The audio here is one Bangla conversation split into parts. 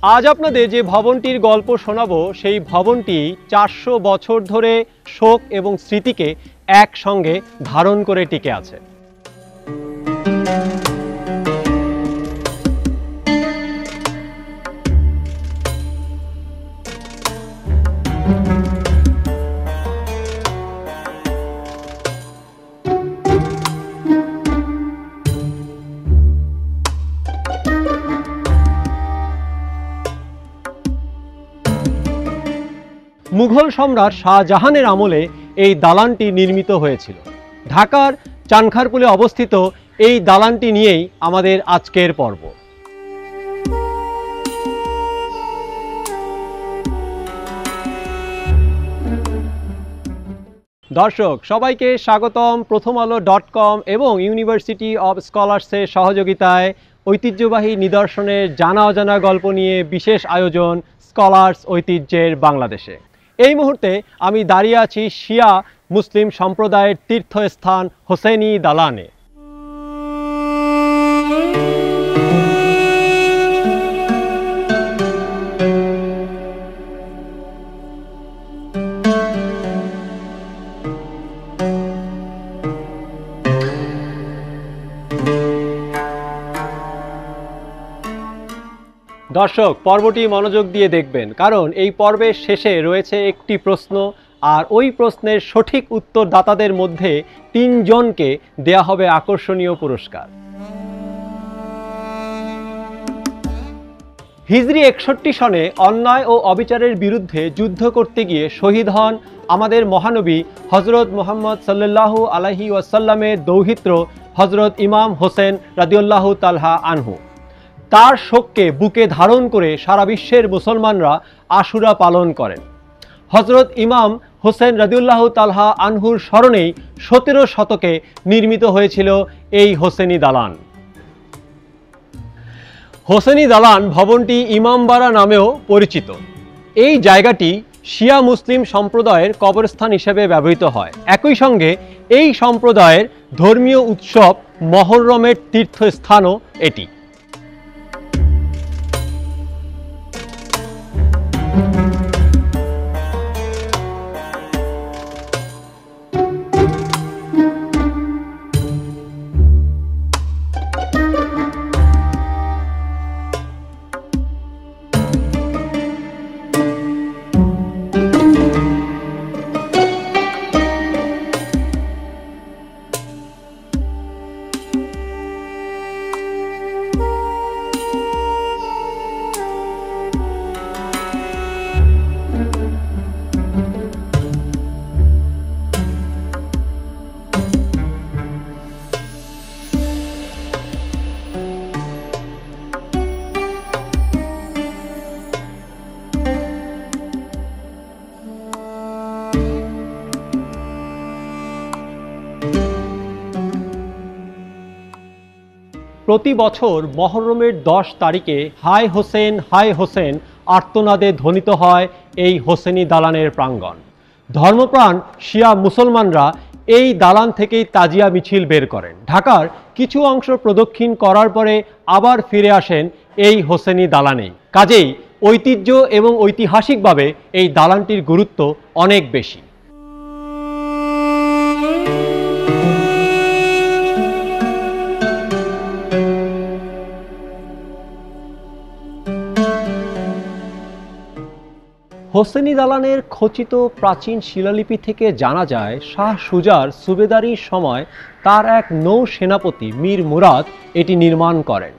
আজ আপনাদের যে ভবনটির গল্প শোনাবো সেই ভবনটি 400 বছর ধরে শোক এবং স্মৃতিকে একসঙ্গে ধারণ করে টিকে আছে। মুঘল সম্রাট শাহজাহানের আমলে এই দালানটি নির্মিত হয়েছিল। ঢাকার চানখারপুলে অবস্থিত এই দালানটি নিয়েই আমাদের আজকের পর্ব। দর্শক সবাইকে স্বাগতম প্রথমআলো.com এবং ইউনিভার্সিটি অব স্কলার্সের সহযোগিতায় ঐতিহ্যবাহী নিদর্শনের জানা অজানা গল্প নিয়ে বিশেষ আয়োজন স্কলার্স ঐতিহ্যের বাংলাদেশে। এই মুহূর্তে আমি দাঁড়িয়ে আছি শিয়া মুসলিম সম্প্রদায়ের তীর্থস্থান হোসেনি দালানে। দর্শক পর্বটি মনোযোগ দিয়ে দেখবেন, কারণ এই পর্বের শেষে রয়েছে একটি প্রশ্ন, আর ওই প্রশ্নের সঠিক উত্তরদাতাদের মধ্যে 3 জনকে দেয়া হবে আকর্ষণীয় পুরস্কার। হিজরি 61 সনে অন্যায় ও অবিচারের বিরুদ্ধে যুদ্ধ করতে গিয়ে শহীদ হন আমাদের মহানবী হজরত মুহাম্মদ সাল্লাল্লাহু আলাইহি ওয়াসাল্লামের দৌহিত্র হজরত ইমাম হোসেন রাদিয়াল্লাহু তাআলা আনহু। তার শোককে বুকে ধারণ করে সারা বিশ্বের মুসলমানরা আশুরা পালন করেন। হজরত ইমাম হোসেন রাদিয়াল্লাহু তাআলা আনহুর স্মরণেই 17 শতকে নির্মিত হয়েছিল এই হোসেনি দালান। হোসেনি দালান ভবনটি ইমামবাড়া নামেও পরিচিত। এই জায়গাটি শিয়া মুসলিম সম্প্রদায়ের কবরস্থান হিসেবে ব্যবহৃত হয়। একই সঙ্গে এই সম্প্রদায়ের ধর্মীয় উৎসব মহররমের তীর্থস্থানও এটি। প্রতি বছর মহররমের 10 তারিখে হায় হোসেন আর্তনাদে ধ্বনিত হয় এই হোসেনি দালানের প্রাঙ্গণ। ধর্মপ্রাণ শিয়া মুসলমানরা এই দালান থেকেই তাজিয়া মিছিল বের করেন। ঢাকার কিছু অংশ প্রদক্ষিণ করার পরে আবার ফিরে আসেন এই হোসেনি দালানেই। কাজেই ঐতিহ্য এবং ঐতিহাসিকভাবে এই দালানটির গুরুত্ব অনেক বেশি। হোসেনি দালানের খচিত প্রাচীন শিলালিপি থেকে জানা যায় শাহ সুজার সুবেদারির সময় তার এক নৌ সেনাপতি মীর মুরাদ এটি নির্মাণ করেন।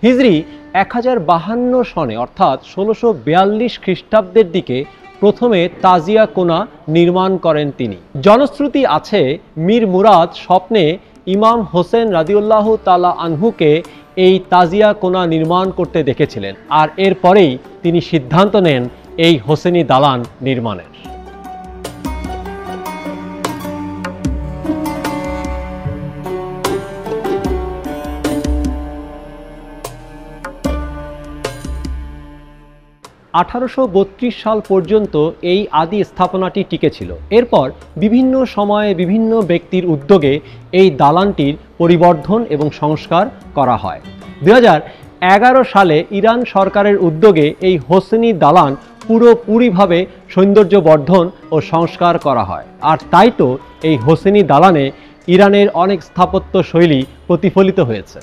হিজরি 1052 সনে অর্থাৎ 1642 খ্রিস্টাব্দের দিকে প্রথমে তাজিয়া কোনা নির্মাণ করেন তিনি। জনশ্রুতি আছে মীর মুরাদ স্বপ্নে ইমাম হোসেন রাদিয়াল্লাহু তাআলা আনহুকে এই তাজিয়া কোনা নির্মাণ করতে দেখেছিলেন, আর এরপরেই তিনি সিদ্ধান্ত নেন এই হোসেনি দালান নির্মাণের। 1832 সাল পর্যন্ত এই আদি স্থাপনাটি টিকেছিল। এরপর বিভিন্ন সময়ে বিভিন্ন ব্যক্তির উদ্যোগে এই দালানটির পরিবর্ধন এবং সংস্কার করা হয়। 2011 সালে ইরান সরকারের উদ্যোগে এই হোসেনি দালান পুরোপুরিভাবে সৌন্দর্য বর্ধন ও সংস্কার করা হয়। আর তাই তো এই হোসেনি দালানে ইরানের অনেক স্থাপত্য শৈলী প্রতিফলিত হয়েছে।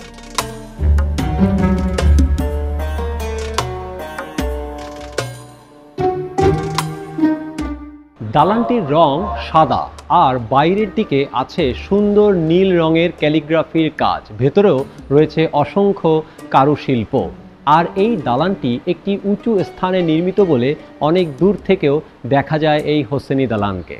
দালানটির রং সাদা আর বাইরের দিকে আছে সুন্দর নীল রঙের ক্যালিগ্রাফির কাজ, ভেতরেও রয়েছে অসংখ্য কারুশিল্প। আর এই দালানটি একটি উঁচু স্থানে নির্মিত বলে অনেক দূর থেকেও দেখা যায় এই হোসেনি দালানকে।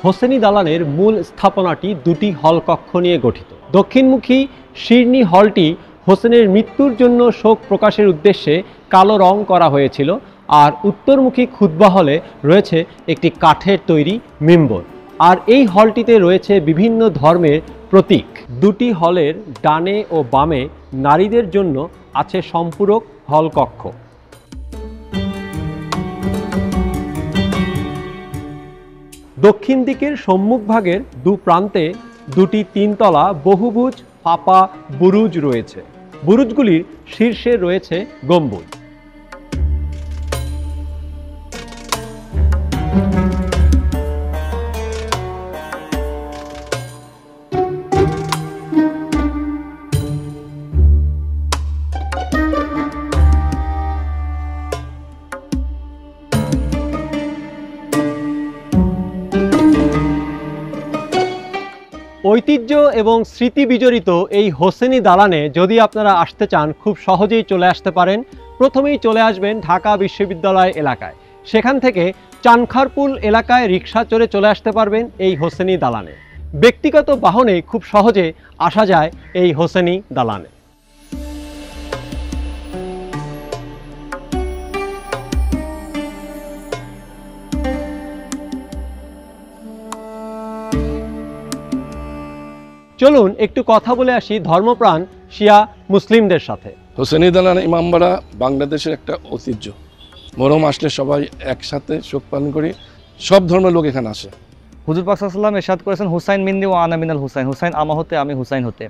হোসেনি দালানের মূল স্থাপনাটি দুটি হল কক্ষ নিয়ে গঠিত। দক্ষিণমুখী শিরনি হলটি হোসেনের মৃত্যুর জন্য শোক প্রকাশের উদ্দেশ্যে কালো রং করা হয়েছিল, আর উত্তরমুখী খুতবা হলে রয়েছে একটি কাঠের তৈরি মিম্বর। আর এই হলটিতে রয়েছে বিভিন্ন ধর্মের প্রতীক। দুটি হলের ডানে ও বামে নারীদের জন্য আছে সম্পূরক হল কক্ষ। দক্ষিণ দিকের সম্মুখভাগের দু প্রান্তে দুটি তিনতলা বহুভুজ ফাঁপা বুরুজ রয়েছে। বুরুজগুলির শীর্ষে রয়েছে গম্বুজ। ঐতিহ্য এবং স্মৃতি বিজড়িত এই হোসেনি দালানে যদি আপনারা আসতে চান, খুব সহজেই চলে আসতে পারেন। প্রথমেই চলে আসবেন ঢাকা বিশ্ববিদ্যালয় এলাকায়, সেখান থেকে চানখারপুল এলাকায় রিক্সা চড়ে চলে আসতে পারবেন এই হোসেনি দালানে। ব্যক্তিগত বাহনে খুব সহজে আসা যায় এই হোসেনি দালানে। চলুন একটু কথা বলে আসি ধর্মপ্রাণ শিয়া মুসলিমদের সাথে। হোসেনি দালান ইমামবাড়া বাংলাদেশের একটা ঐতিহ্য। মরহুম আসলে সবাই একসাথে শোক পালন করি, সব ধর্মের লোক এখানে আসে। হুজুর পাক সাল্লাল্লাহু আলাইহি ওয়াসাল্লাম ইরশাদ করেছেন, হুসাইন মিন্নি ওয়া আনা মিনাল হুসাইন, হুসাইন আমা হতে আমি হুসাইন হতে।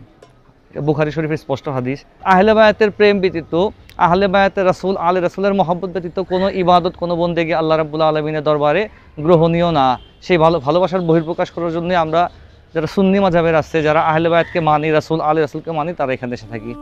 বুখারী শরীফের স্পষ্ট হাদিস। আহলে বায়াতের প্রেম ব্যতীত, আহলে বায়াতের রাসূল আলে রাসূলের মহব্বত ব্যতীত কোনো ইবাদত, কোনো বন্দেগী আল্লাহ রাব্বুল আলামিনের দরবারে গ্রহণীয় না। সেই ভালোবাসার বহিঃপ্রকাশ করার জন্য আমরা যারা সুন্নি মাযহাবের আছে, যারা আহলে বায়াতকে মানি, রাসূল আলে রাসূলকে মানি, তারা এখানে এসে থাকি।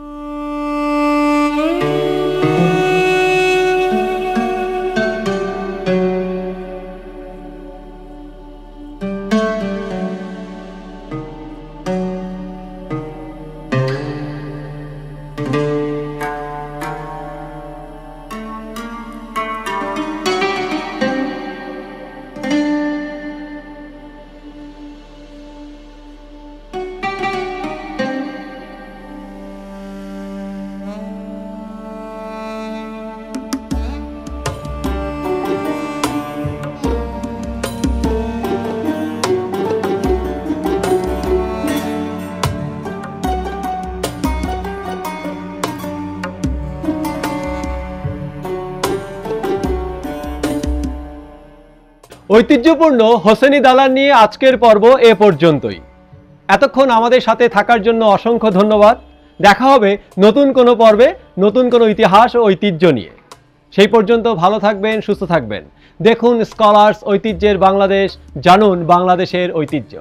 ঐতিহ্যপূর্ণ হোসেনি দালান নিয়ে আজকের পর্ব এ পর্যন্তই। এতক্ষণ আমাদের সাথে থাকার জন্য অসংখ্য ধন্যবাদ। দেখা হবে নতুন কোনো পর্বে, নতুন কোনো ইতিহাস ও ঐতিহ্য নিয়ে। সেই পর্যন্ত ভালো থাকবেন, সুস্থ থাকবেন। দেখুন স্কলার্স ঐতিহ্যের বাংলাদেশ, জানুন বাংলাদেশের ঐতিহ্য।